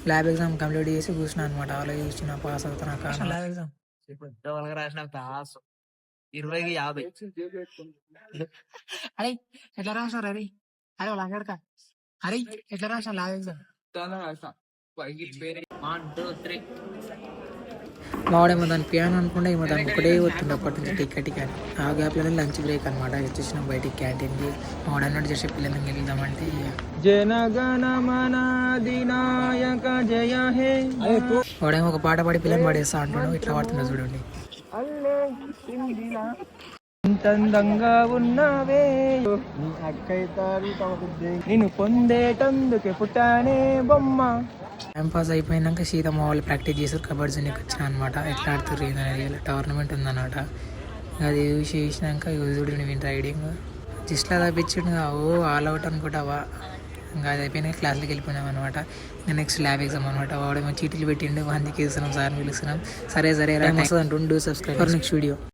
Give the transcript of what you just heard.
Lab exam complete చేసి కూర్చున్నా అనమాట. ఆలోచించిన పాస్ అవుతున్నా కానీ ల్యాబ్ ఎగ్జామ్ రాసిన పాస్ 20కి 50. అరే ఎట్లా రాసినారు అరే? అరే వాళ్ళు అక్కడక అరే ఎట్లా రాసిన ల్యాబ్ ఎగ్జామ్? 1 2 3 వాడేమో దాని పియానో అనుకుంటే ఏమో దానికి ఒకటే వస్తుంది అప్పటి నుంచి టికెట్ అని. ఆ గ్యాప్లోనే లంచ్ బ్రేక్ అనమాట. వచ్చేసినాం బయటికి క్యాంటీన్కి. వాడన్నట్టు చేసే పిల్లలకి వెళ్దామంటే జనగణమనాధినాయక జయ హే. వాడేమో ఒక పాట పాడి పిల్లని పాడేస్తా అంటున్నాడు. ఇట్లా పాడుతుండే చూడండి. అందంగా ఉన్నావే నీ నిన్ను పొందేటందుకే పుట్టానే బొమ్మ. టైం పాస్ అయిపోయినాక సీతమ్మ వాళ్ళు ప్రాక్టీస్ చేశారు. కబడ్డీ నీకు వచ్చిన అనమాట. ఎట్లా ఆడుతారు ఏంటనేది టోర్నమెంట్ ఉందన్నమాట. అది చూసి చేసినాక చూడండి నేను రైడింగ్ జస్ట్ అలా పిచ్చిండు. ఓ ఆల్ అవుట్ అనుకుంటావా. ఇంకా అది అయిపోయినాక క్లాస్లోకి వెళ్ళిపోయినాం అనమాట. ఇంకా నెక్స్ట్ ల్యాబ్ ఎగ్జామ్ అనమాట. వాడేమో చీటీలు పెట్టిండు. అందుకే వేస్తున్నాం సార్ పిలుస్తున్నాం. సరే సరే ఎలా వస్తుంది అంటుండు. Subscribe for next video.